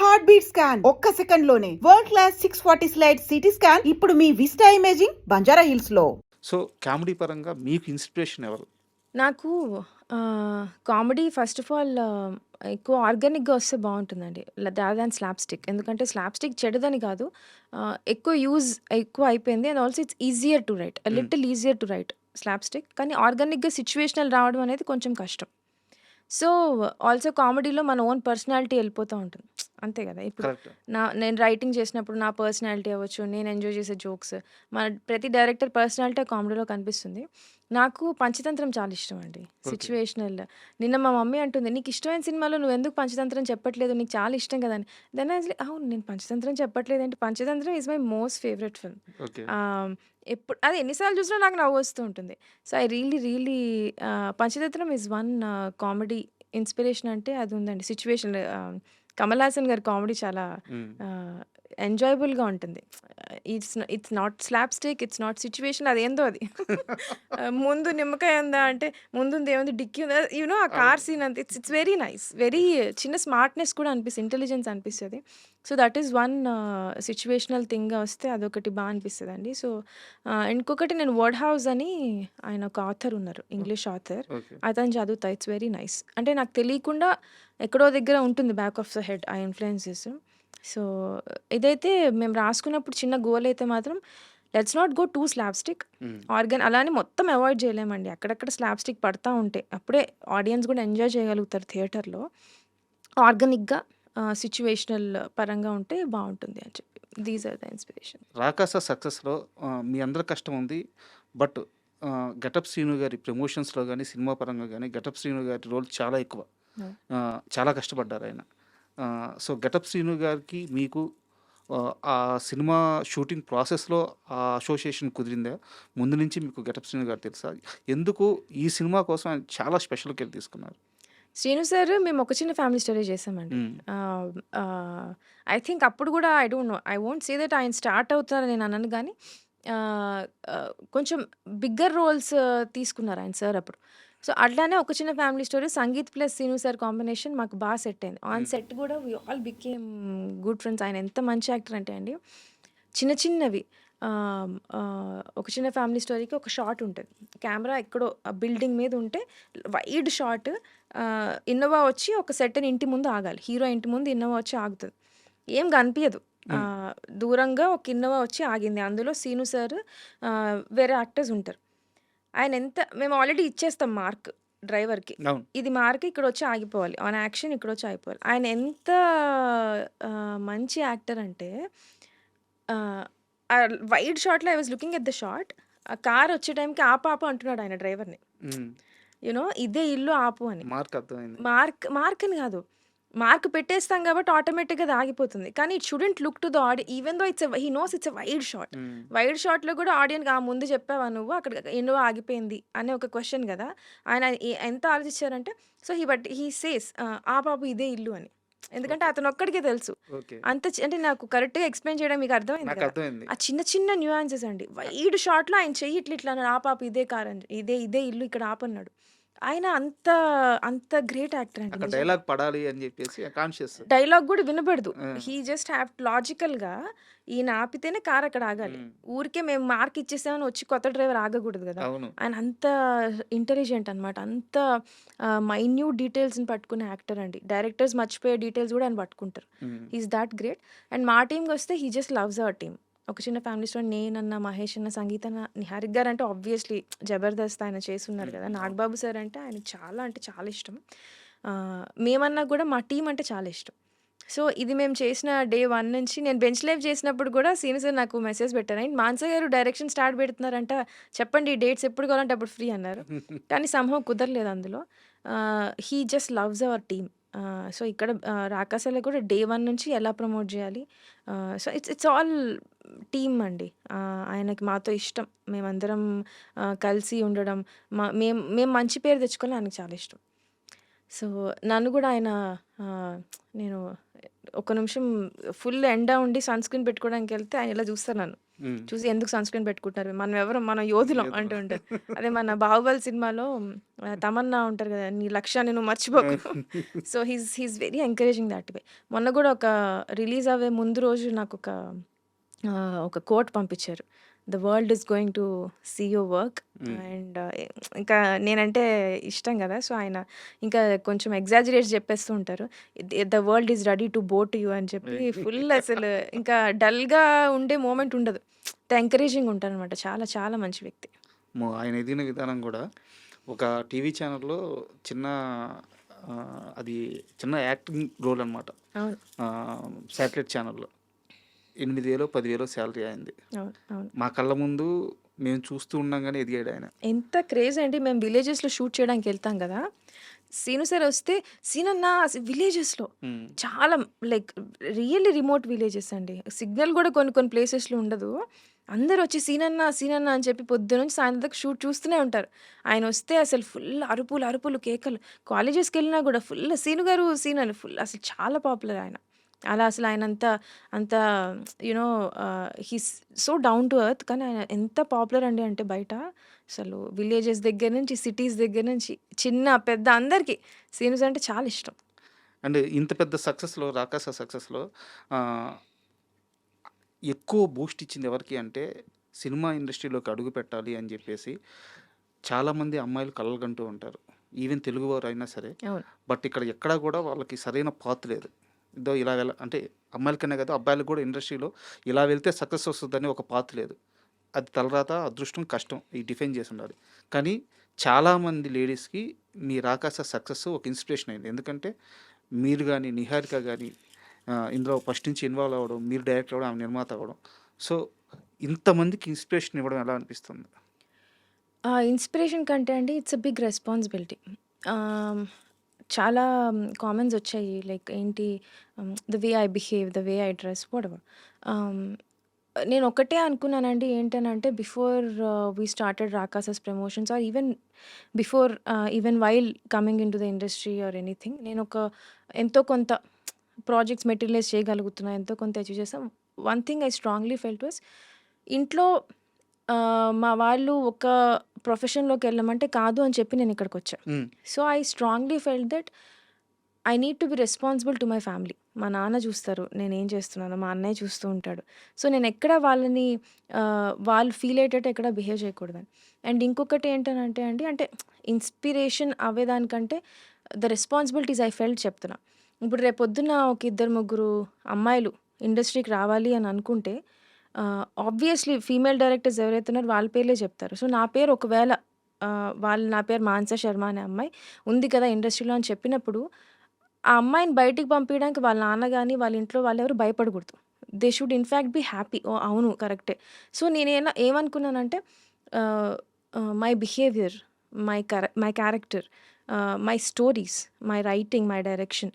Heart beat scan ఒక్క second లోనే world class 640 slide CT scan ఇప్పుడు మీ విస్టా ఇమేజింగ్ బంజారా హిల్స్ లో. సో కామెడీ పరంగా మీకు ఇన్స్పిరేషన్ ఎవరు? నాకు కామెడీ ఫస్ట్ ఆఫ్ ఆల్ ఎక్కువ ఆర్గానిక్‌గా వస్తే బావుంటుందండి. Rather than slapstick. ఎందుకంటే స్లాప్ స్టిక్ చెడుదని కాదు. ఎక్కువ అయిపోయింది. And also it's easier to write. Little easier to write slapstick. కానీ ఆర్గానిక్‌గా సిట్యుయేషనల్ రావడం అనేది కొంచెం కష్టం. సో, ఆల్సో కామెడీలో మన ఓన్ పర్సనాలిటీ వెళ్ళిపోతా ఉంటుంది. అంతే కదా! ఇప్పుడు కరెక్ట్. నేను రైటింగ్ చేసినప్పుడు నా పర్సనాలిటీ అవ్వచ్చు, నేను ఎంజాయ్ చేసే జోక్స్, మన ప్రతి డైరెక్టర్ పర్సనాలిటీ కామెడీలో కనిపిస్తుంది. నాకు పంచతంత్రం చాలా ఇష్టం అండి. ఓకే. సిట్యుయేషనల్. నిన్న మా మమ్మీ అంటుంది, "నీకు ఇష్టమైన సినిమాలో నువ్వెందుకు పంచతంత్రం చెప్పట్లేదు? నీకు చాలా ఇష్టం కదా!" అని. దెన్ ఐ వాస్ లైక్, అవును, నేను పంచతంత్రం చెప్పట్లేదేంటి? Panchatantram is my most favourite film. Okay. అది ఎన్ని సార్లు చూసినా నాకు నవ్వొస్తూ ఉంటుంది. So, I really Panchatantram is one comedy inspiration అంటే అది ఉందండి. సిట్యుయేషనల్ కమల్ హాసన్ గారి కామెడీ చాలా హ్మ్. ఎంజాయబుల్‌గా ఉంటుంది. It's not slapstick, it's not situation, అదేందో అది. ముందు నిమ్మకాయ ఉందా అంటే ముందుంది ఏముంది, డిక్కీ ఉందా, ఆ కార్ అవును. సీన్ అంతా it's it's very nice. Very చిన్న స్మార్ట్‌నెస్ కూడా అనిపిస్తది. ఇంటెలిజెన్స్ అనిపిస్తది. So, that is one situational థింగ్‌గా వస్తే అదొకటి అనిపిస్తదండి. సో, ఇంకొకటి నేను 'వర్డ్ హౌస్' అని ఆయన ఒక ఆథర్ ఉన్నారు. English author. ఓకే. అతను చదువుతా. It's very nice. అంటే నాకు తెలియకుండా ఎక్కడో దగ్గర ఉంటుంది బ్యాక్ ఆఫ్ ద హెడ్ ఆ ఇన్‌ఫ్లుయెన్సెస్. సో, ఇదైతే మేము రాసుకున్నప్పుడు చిన్న గోల్ అయితే మాత్రం let's not go to slapstick. హ్మ్. అలానే మొత్తం అవాయిడ్ చేయలేమండి. అక్కడక్కడ స్లాప్ స్టిక్ పడతా ఉంటే అప్పుడే ఆడియన్స్ కూడా ఎంజాయ్ చేయగలుగుతారు థియేటర్‌లో. ఆర్గానిక్‌గా సిట్యుయేషనల్ పరంగా ఉంటే బావుంటుంది అని చెప్పి. These are the inspiration. 'Rakasa' సక్సెస్‌లో మీ అందరి కష్టం ఉంది. బట్ 'గెటప్ శ్రీను' గారి ప్రమోషన్స్‌లో గాని, సినిమా పరంగా గాని 'గెటప్ శ్రీను' గారి రోల్ చాలా ఎక్కువ. అవును. చాలా కష్టపడ్డారాయన. సో 'గెటప్ శ్రీను' గారికి మీకు ఆ సినిమా షూటింగ్ ప్రాసెస్‌లో ఆ అసోసియేషన్ కుదిరిందా? ముందు నుంచి మీకు 'గెటప్ శ్రీను' గారు తెలుసా? ఎందుకు ఈ సినిమా కోసం ఆయన చాలా స్పెషల్ కేర్ తీసుకున్నారు? శ్రీను సార్ మేము ఒక చిన్న ఫ్యామిలీ స్టోరీ చేసామండి. హ్మ్. ఐ థింక్ అప్పుడు కూడా I don't know. I won't say that ఆయన స్టార్ట్ అవుతారని నేను అనను గానీ కొంచెం బిగ్గర్ రోల్స్ తీసుకున్నారు ఆయన సార్ అప్పుడు. సో, అట్లానే ఒక చిన్న family story Sangeeth plus Srinu sir combination మాకు సెట్ అయింది. ఆన్ హ్మ్. సెట్ కూడా we all became good friends. ఆయన ఎంత మంచి యాక్టర్ అంటే అండి, చిన్నవి ఒక చిన్న ఫ్యామిలీ స్టోరీకి ఒక షాట్ ఉంటది. కెమెరా ఎక్కడో బిల్డింగ్ మీద ఉంటే వైడ్ షాట్. ఇన్నోవా వచ్చి ఒక సెర్టైన్ ఇంటి ముందు ఆగాలి. హీరో ఇంటి ముందు ఇన్నోవా వచ్చి ఆగుతది. ఏం కనిపియదు. హ్మ్. దూరంగా ఒక ఇన్నోవా వచ్చి ఆగింది. అందులో సీను సార్, వేరే యాక్టర్స్ ఉంటారు. మేము ఆల్రెడీ ఇచ్చేస్తాం మార్క్ డ్రైవర్‌కి. అవును. ఇది మార్క్ ఇక్కడొచ్చి ఆగిపోవాలి. ఆన్ యాక్షన్ ఇక్కడొచ్చి ఆగిపోవాలి. ఆయన ఎంత మంచి యాక్టర్ అంటే ఆహ్, వైడ్ షాట్‌లో I was looking at the shot. ఆ కార్ వచ్చే టైంకి ఆపు ఆపు అంటున్నాడు ఆయన డ్రైవర్‌ని. హ్మ్. ఇదే ఇల్లు ఆపు అని. మార్క్ అర్థమైంది. మార్క్ అని గాదు. మార్క్ పెట్టేస్తాం కాబట్టి ఆటోమేటిక్‌గా అది ఆగిపోతుంది. కానీ it shouldn't look to the even though he nose it's a wide shot. హ్మ్. వైడ్ షాట్‌లో కూడా ఆడియన్‌కి ముందు చెప్పావా నువ్వు? అక్కడ ఎన్నో ఆగిపోయింది అనే ఒక క్వెషన్ గదా! ఆయన ఎంత ఆలోచించారంటే, సో, హి సేస్ ఆపాపు ఇదే ఇల్లు అని. ఎందుకంటే ఓకే. అతనొక్కడికే తెలుసు. ఓకే. అంటే నాకు కరెక్ట్‌గా ఎక్స్‌ప్లెయిన్ చేయడం మీకు అర్థమైంది కదా! నాకర్థమైంది. ఆ చిన్న న్యూయాన్సెస్ అండి. వైడ్ షాట్‌లో ఆయన చెయ్యి ఇట్లా అన్నాడు. ఆపాపు ఇదే కార్ అని. ఇదే ఇల్లు ఇక్కడ ఆపన్నాడు. ఆయన అంత గ్రేట్ యాక్టర్ అండి అక్కడ నిజంగా. డైలాగ్ పడాలి అని జెప్పేసి కాన్షియస్. డైలాగ్ గూడా వినబడదు. ఆ! హి జస్ట్ హావ్ లాజికల్‌గా ఈయన ఆపితేనే కార్ అక్కడ ఆగాలి. హ్మ్. ఊరికే మేము మార్క్ ఇచ్చేసామని వచ్చి కొత్త డ్రైవర్ ఆగకూడదు గదా! అవును. ఆయన అంత ఇంటెలిజెంట్ అనమాట. అంత మైన్యూట్ డీటెయిల్స్‌ని పట్టుకునే యాక్టర్ అండి. డైరెక్టర్స్ మర్చిపోయే డీటెయిల్స్ గూడా ఆయన పట్టుకుంటారు. Hmm. He is that great. And మా టీమ్‌కొస్తే he just loves our team. ఒక చిన్న ఫ్యామిలీ స్టోరీ నేనన్నా, మహేష్ అన్న, సంగీత అన్న, నిహారిక గారు అంటే ఆబ్వియస్‌లీ జబర్దస్త్ ఆయన చేసున్నారు హ్మ్. కదా! అవును. నాగబాబు సార్ అంటే ఆయనకి చాలా అంటే చాలా ఇష్టం. మేమన్నా గూడా మా టీమ్ అంటే చాలా ఇష్టం. సో, ఇది మేము చేసిన డే 1 నుంచి నేను బెంచ్ లైవ్ చేసినప్పుడు గూడా సీను సార్ నాకు మెసేజ్ పెట్టారు. "ఏంటి మానస గారు డైరెక్షన్ స్టార్ట్ పెడుతున్నారంట. చెప్పండి డేట్స్ ఎప్పుడు కావాలంటే అప్పుడు ఫ్రీ" అన్నారు. కానీ సమ్‌హౌ కుదరలేదు అందులో. హి just loves our team. So, ఇక్కడ 'రాకాస'లో కూడా డే 1 నుంచి ఎలా ప్రమోట్ జేయాలి. సో, ఇట్స్ ఆల్ టీమ్ అండి. ఆయనకి మాతో ఇష్టం. మేమందరం కలిసి ఉండడం, మేము మంచి పేరు తెచ్చుకోవడం ఆయనకి చాలా ఇష్టం. సో, నన్ను గూడా ఆయన నేను ఒక నిమిషం ఫుల్ ఎండ ఉండి సన్ స్క్రీన్ పెట్టుకోవడానికి వెళ్తే ఆయన ఇలా చూస్తారు నన్ను. హ్మ్. చూసి ఎందుకు సన్ స్క్రీన్ పెట్టుకుంటున్నారు? మనం ఎవరం? మనం యోధులం యోధులం. అంటూ ఉంటారు. అదే మన 'బాహుబలి' సినిమాలో తమన్నా ఉంటారు కదా! నీ లక్ష్యాన్ని నువ్వు మర్చిపోకు. So, he's very encouraging that way. మొన్న కూడా ఒక రిలీజ్ అవ్వే ముందు రోజు నాకొక ఒక కోట్ పంపించారు. The world is going to see your work హ్మ్. అండ్ ఇంకా నేనంటే ఇష్టం కదా! సో, ఆయన ఇంకా కొంచెం ఎగ్జాజరేట్ చెప్పేస్తూ ఉంటారు. The world is ready to బో టు యూ అని చెప్పి ఫుల్ అసలు ఇంకా డల్‌గా ఉండే మూమెంట్ ఉండదు. ఎంకరేజింగ్ ఉంటారనమాట. చాలా చాలా మంచి వ్యక్తి. ఆయన ఎదిగిన విధానం గూడా ఒక టీవీ ఛానల్‌లో చిన్న అది చిన్న యాక్టింగ్ రోల్ అనమాట. అవును. శాటిలైట్ ఛానల్‌లో 8,000 10,000 సాలరీ అయింది. అవును. అవును. మా కళ్ళ ముందు మేము చూస్తూ ఉండంగానే ఎదిగాడు ఆయన. ఎంత క్రేజ్ అండి. మేము విలేజెస్‌లో షూట్ చేయడానికి వెళ్తాం కదా! సీను సార్ వస్తే సీనన్నా విలేజెస్‌లో హ్మ్. చాలా లైక్ రియల్లీ రిమోట్ విలేజెస్ అండి. సిగ్నల్ కూడా కొన్ని కొన్ని ప్లేసెస్‌లో ఉండదు. అందరూ వచ్చి సీనన్నా, సీనన్నా అని చెప్పి పొద్దున్నుంచి సాయంత్రం దాకా షూట్ చూస్తూనే ఉంటారు. ఆయన వస్తే అసలు ఫుల్ అరుపులు, అరుపులు, కేకలు. కాలేజెస్‌కెళ్ళినా కూడా ఫుల్ సీను గారు, సీను అని ఫుల్ అసలు చాలా పాపులర్ ఆయన. అలా అసలు ఆయన అంత you know he's so down to earth. కానీ ఆయన ఎంత పాపులర్ అండి అంటే బయట అసలు విలేజెస్ దగ్గర నుంచి, సిటీస్ దగ్గర నుంచి చిన్న, పెద్ద అందరికీ సీనుస్ అంటే చాలా ఇష్టం. అండ్ ఇంత పెద్ద సక్సెస్‌లో 'రాకాస' సక్సెస్‌లో ఆహ్, ఎక్కువ బూస్ట్ ఇచ్చింది ఎవరికి అంటే సినిమా ఇండస్ట్రీలోకి అడుగు పెట్టాలి అని జెప్పేసి చాలామంది అమ్మాయిలు కలలుగంటూ ఉంటారు. ఈవెన్ తెలుగువారైనా సరే. అవును. బట్ ఇక్కడ ఎక్కడా గూడా వాళ్ళకి సరైన పాత్ లేదు. ఇదో ఇలా అంటే అమ్మాయిలకనే కాదు అబ్బాయిలకు కూడా ఇండస్ట్రీలో ఇలా వెళ్తే సక్సెస్ వస్తదని ఒక పాత్ లేదు. అది తలరాత, అదృష్టం, కష్టం ఈ డిఫైన్ చేసుండాలి. కానీ చాలామంది లేడీస్‌కి మీ 'రాకాస' సక్సెస్ ఒక ఇన్స్పిరేషన్ అయింది. ఎందుకంటే మీరు గాని, నిహారిక గాని ఇందులో ఫస్ట్ నుంచి ఇన్వాల్వ్ అవ్వడం, మీరు డైరెక్టర్ అవ్వడం, ఆమె నిర్మాత అవ్వడం. సో, ఇంతమందికి ఇన్స్పిరేషన్ ఇవ్వడం ఎలా అనిపిస్తుంది? ఇన్‌స్పిరేషన్ కంటే అండి ఇట్స్ ఎ బిగ్ రెస్పాన్సిబిలిటీ. ఆహ్, చాలా కామెంట్స్ వచ్చాయి. లైక్ ఏంటి the way I behave, the way I dress whatever. Ah, నేను ఒకటే అనుకున్నానండి. ఏంటనంటే before we started 'Rakasas' promotions or even before even while coming into the industry or anything నేను ఎంతో కొంత ప్రాజెక్ట్స్ మెటీరియలైజ్ చేయగలుగుతున్నా. ఎంతో కొంత అచీవ్ చేసాం. One thing I strongly felt was ఇంట్లో మా వాళ్ళు ఒక ప్రొఫెషన్‌లోకి వెళ్ళమంటే కాదు అని చెప్పి నేను ఇక్కడికొచ్చా. హ్మ్. So, I strongly felt that I need to be responsible to my family. మా నాన్న చూస్తారు నేనేం చేస్తున్నానో, మా అన్నయ్య చూస్తూ ఉంటాడు. సో, నేనెక్కడ వాళ్ళని వాళ్ళు ఫీల్ అయ్యేటట్టు ఎక్కడ బిహేవ్ చేయకూడదని. అండ్ ఇంకొకటి ఏంటనంటే అండి అంటే ఇన్‌స్పిరేషన్ అవ్వేదానికంటే ద రెస్పాన్సిబిలిటీస్ ఐ ఫెల్ట్ చెప్తున్నా. ఇప్పుడు రేపొద్దున ఒక ఇద్దరు, ముగ్గురు అమ్మాయిలు ఇండస్ట్రీకి రావాలి అని అనుకుంటే ఆబ్వియస్‌లీ ఫీమేల్ డైరెక్టర్స్ ఎవరైతే ఉన్నారో వాళ్ళ పేర్లే చెప్తారు. సో, నా పేరు ఒకవేళ నా పేరు మానస శర్మ అనే అమ్మాయి ఉంది కదా ఇండస్ట్రీలో అని చెప్పినప్పుడు ఆ అమ్మాయిని బయటికి పంపియడానికి వాళ్ళ నాన్న గాని, వాళ్ళ ఇంట్లో వాళ్ళెవరు భయపడకూడదు. They should in fact be happy. Oh! అవును కరెక్టే. సో, ఏమనుకున్నానంటే ah, my behaviour, my character, my stories, my writing, my direction